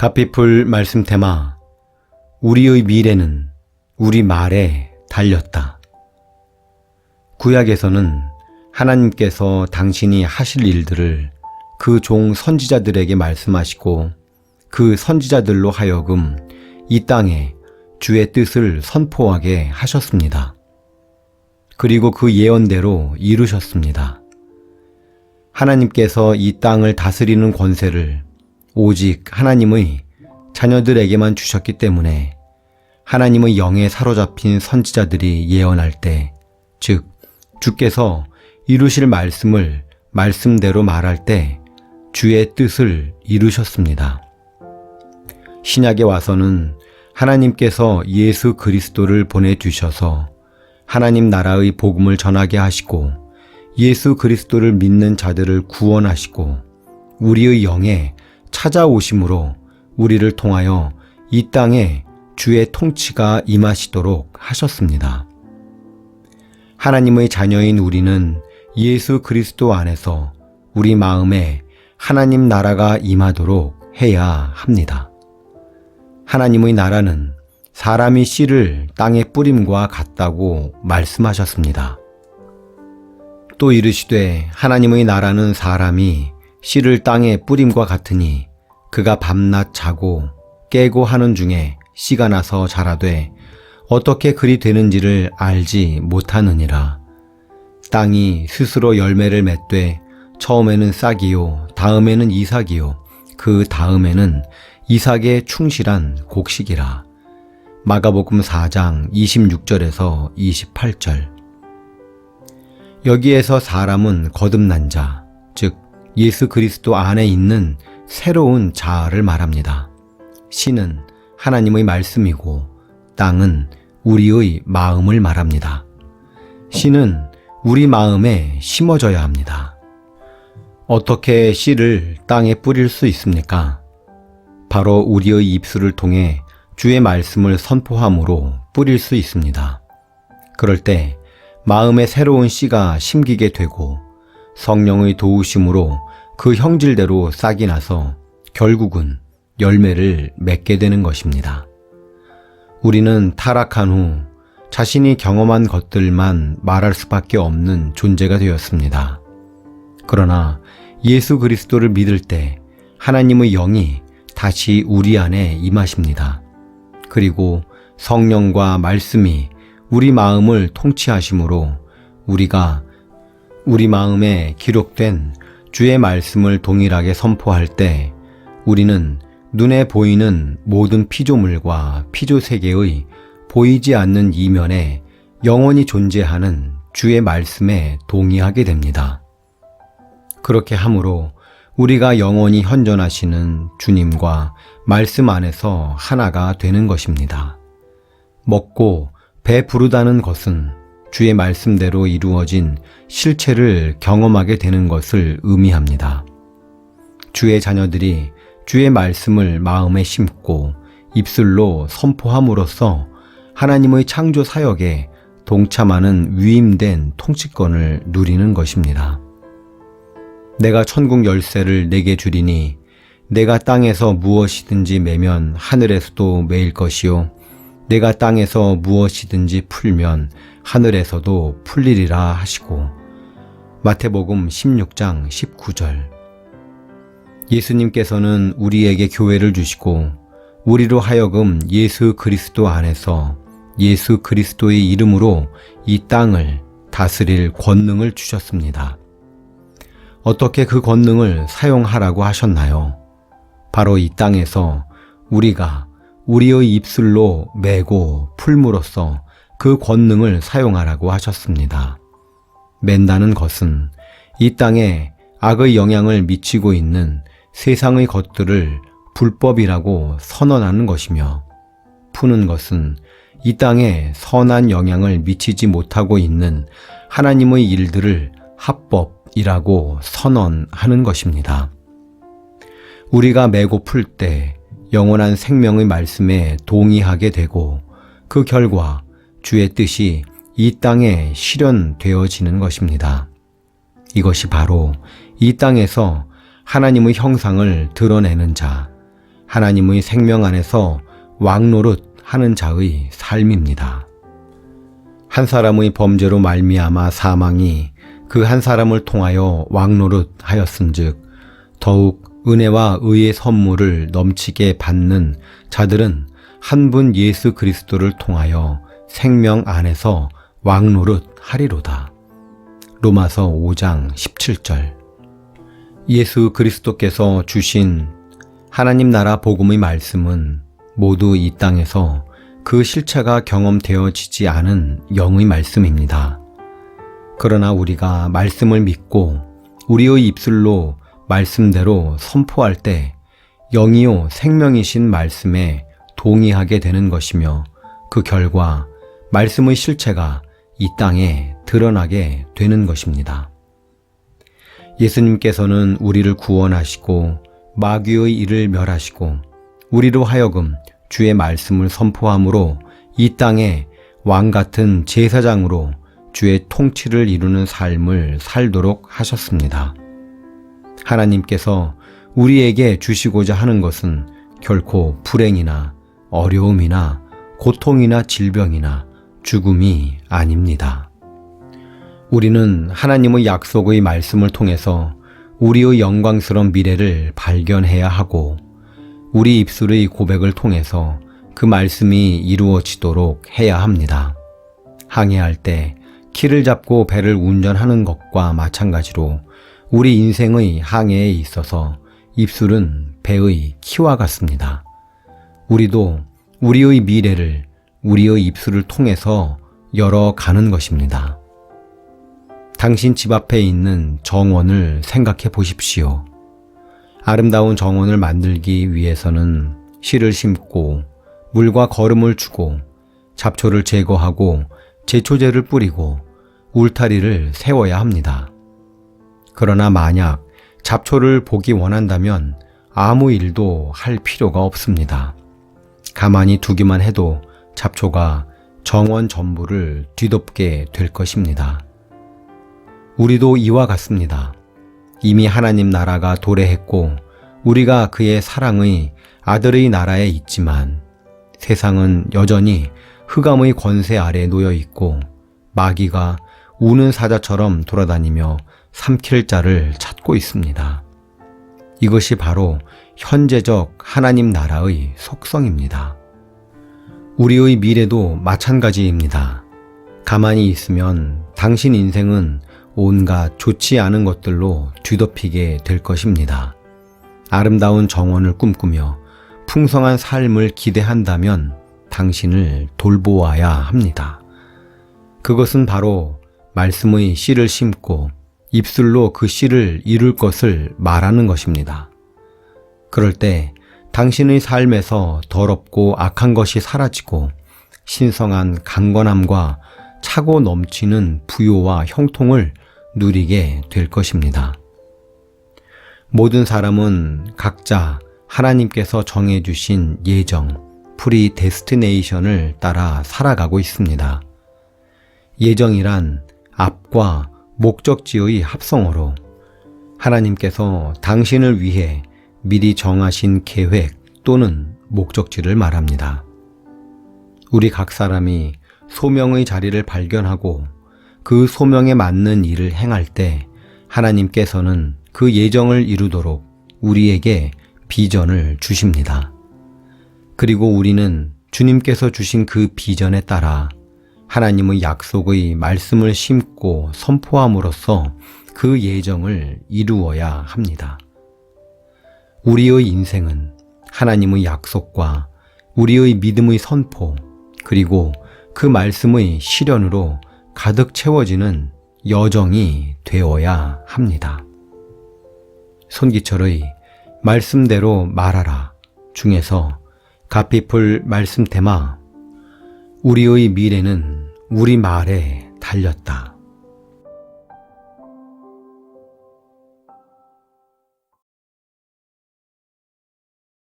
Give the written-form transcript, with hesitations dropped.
갓비풀 말씀 테마 우리의 미래는 우리 말에 달렸다. 구약에서는 하나님께서 당신이 하실 일들을 그 종 선지자들에게 말씀하시고 그 선지자들로 하여금 이 땅에 주의 뜻을 선포하게 하셨습니다. 그리고 그 예언대로 이루셨습니다. 하나님께서 이 땅을 다스리는 권세를 오직 하나님의 자녀들에게만 주셨기 때문에 하나님의 영에 사로잡힌 선지자들이 예언할 때, 즉 주께서 이루실 말씀을 말씀대로 말할 때 주의 뜻을 이루셨습니다. 신약에 와서는 하나님께서 예수 그리스도를 보내주셔서 하나님 나라의 복음을 전하게 하시고 예수 그리스도를 믿는 자들을 구원하시고 우리의 영에 찾아오심으로 우리를 통하여 이 땅에 주의 통치가 임하시도록 하셨습니다. 하나님의 자녀인 우리는 예수 그리스도 안에서 우리 마음에 하나님 나라가 임하도록 해야 합니다. 하나님의 나라는 사람이 씨를 땅에 뿌림과 같다고 말씀하셨습니다. 또 이르시되 하나님의 나라는 사람이 씨를 땅에 뿌림과 같으니 그가 밤낮 자고 깨고 하는 중에 씨가 나서 자라되 어떻게 그리 되는지를 알지 못하느니라. 땅이 스스로 열매를 맺되 처음에는 싹이요 다음에는 이삭이요 그 다음에는 이삭에 충실한 곡식이라. 마가복음 4장 26절에서 28절. 여기에서 사람은 거듭난 자, 즉 예수 그리스도 안에 있는 새로운 자아를 말합니다. 씨는 하나님의 말씀이고 땅은 우리의 마음을 말합니다. 씨는 우리 마음에 심어져야 합니다. 어떻게 씨를 땅에 뿌릴 수 있습니까? 바로 우리의 입술을 통해 주의 말씀을 선포함으로 뿌릴 수 있습니다. 그럴 때 마음에 새로운 씨가 심기게 되고 성령의 도우심으로 그 형질대로 싹이 나서 결국은 열매를 맺게 되는 것입니다. 우리는 타락한 후 자신이 경험한 것들만 말할 수밖에 없는 존재가 되었습니다. 그러나 예수 그리스도를 믿을 때 하나님의 영이 다시 우리 안에 임하십니다. 그리고 성령과 말씀이 우리 마음을 통치하심으로 우리가 우리 마음에 기록된 주의 말씀을 동일하게 선포할 때 우리는 눈에 보이는 모든 피조물과 피조세계의 보이지 않는 이면에 영원히 존재하는 주의 말씀에 동의하게 됩니다. 그렇게 함으로 우리가 영원히 현존하시는 주님과 말씀 안에서 하나가 되는 것입니다. 먹고 배 부르다는 것은 주의 말씀대로 이루어진 실체를 경험하게 되는 것을 의미합니다. 주의 자녀들이 주의 말씀을 마음에 심고 입술로 선포함으로써 하나님의 창조 사역에 동참하는 위임된 통치권을 누리는 것입니다. 내가 천국 열쇠를 내게 주리니 내가 땅에서 무엇이든지 매면 하늘에서도 매일 것이요 내가 땅에서 무엇이든지 풀면 하늘에서도 풀리리라 하시고. 마태복음 16장 19절. 예수님께서는 우리에게 교회를 주시고 우리로 하여금 예수 그리스도 안에서 예수 그리스도의 이름으로 이 땅을 다스릴 권능을 주셨습니다. 어떻게 그 권능을 사용하라고 하셨나요? 바로 이 땅에서 우리가 우리의 입술로 매고 풀므로써 그 권능을 사용하라고 하셨습니다. 맨다는 것은 이 땅에 악의 영향을 미치고 있는 세상의 것들을 불법이라고 선언하는 것이며, 푸는 것은 이 땅에 선한 영향을 미치지 못하고 있는 하나님의 일들을 합법이라고 선언하는 것입니다. 우리가 매고 풀 때 영원한 생명의 말씀에 동의하게 되고 그 결과 주의 뜻이 이 땅에 실현되어지는 것입니다. 이것이 바로 이 땅에서 하나님의 형상을 드러내는 자, 하나님의 생명 안에서 왕노릇 하는 자의 삶입니다. 한 사람의 범죄로 말미암아 사망이 그 한 사람을 통하여 왕노릇 하였은즉 더욱 은혜와 의의 선물을 넘치게 받는 자들은 한 분 예수 그리스도를 통하여 생명 안에서 왕노릇 하리로다. 로마서 5장 17절. 예수 그리스도께서 주신 하나님 나라 복음의 말씀은 모두 이 땅에서 그 실체가 경험되어지지 않은 영의 말씀입니다. 그러나 우리가 말씀을 믿고 우리의 입술로 말씀대로 선포할 때 영이요 생명이신 말씀에 동의하게 되는 것이며 그 결과 말씀의 실체가 이 땅에 드러나게 되는 것입니다. 예수님께서는 우리를 구원하시고 마귀의 일을 멸하시고 우리로 하여금 주의 말씀을 선포함으로 이 땅에 왕같은 제사장으로 주의 통치를 이루는 삶을 살도록 하셨습니다. 하나님께서 우리에게 주시고자 하는 것은 결코 불행이나 어려움이나 고통이나 질병이나 죽음이 아닙니다. 우리는 하나님의 약속의 말씀을 통해서 우리의 영광스러운 미래를 발견해야 하고 우리 입술의 고백을 통해서 그 말씀이 이루어지도록 해야 합니다. 항해할 때 키를 잡고 배를 운전하는 것과 마찬가지로 우리 인생의 항해에 있어서 입술은 배의 키와 같습니다. 우리도 우리의 미래를 우리의 입술을 통해서 열어가는 것입니다. 당신 집 앞에 있는 정원을 생각해 보십시오. 아름다운 정원을 만들기 위해서는 씨를 심고 물과 거름을 주고 잡초를 제거하고 제초제를 뿌리고 울타리를 세워야 합니다. 그러나 만약 잡초를 보기 원한다면 아무 일도 할 필요가 없습니다. 가만히 두기만 해도 잡초가 정원 전부를 뒤덮게 될 것입니다. 우리도 이와 같습니다. 이미 하나님 나라가 도래했고 우리가 그의 사랑의 아들의 나라에 있지만 세상은 여전히 흑암의 권세 아래 놓여 있고 마귀가 우는 사자처럼 돌아다니며 삼킬 자를 찾고 있습니다. 이것이 바로 현재적 하나님 나라의 속성입니다. 우리의 미래도 마찬가지입니다. 가만히 있으면 당신 인생은 온갖 좋지 않은 것들로 뒤덮이게 될 것입니다. 아름다운 정원을 꿈꾸며 풍성한 삶을 기대한다면 당신을 돌보아야 합니다. 그것은 바로 말씀의 씨를 심고 입술로 그 씨를 이룰 것을 말하는 것입니다. 그럴 때 당신의 삶에서 더럽고 악한 것이 사라지고 신성한 강건함과 차고 넘치는 부요와 형통을 누리게 될 것입니다. 모든 사람은 각자 하나님께서 정해주신 예정, 프리데스티네이션을 따라 살아가고 있습니다. 예정이란 앞과 목적지의 합성어로 하나님께서 당신을 위해 미리 정하신 계획 또는 목적지를 말합니다. 우리 각 사람이 소명의 자리를 발견하고 그 소명에 맞는 일을 행할 때 하나님께서는 그 예정을 이루도록 우리에게 비전을 주십니다. 그리고 우리는 주님께서 주신 그 비전에 따라 하나님의 약속의 말씀을 심고 선포함으로써 그 예정을 이루어야 합니다. 우리의 인생은 하나님의 약속과 우리의 믿음의 선포 그리고 그 말씀의 실현으로 가득 채워지는 여정이 되어야 합니다. 손기철의 말씀대로 말하라 중에서 갓피플 말씀 테마 우리의 미래는 우리 말에 달렸다.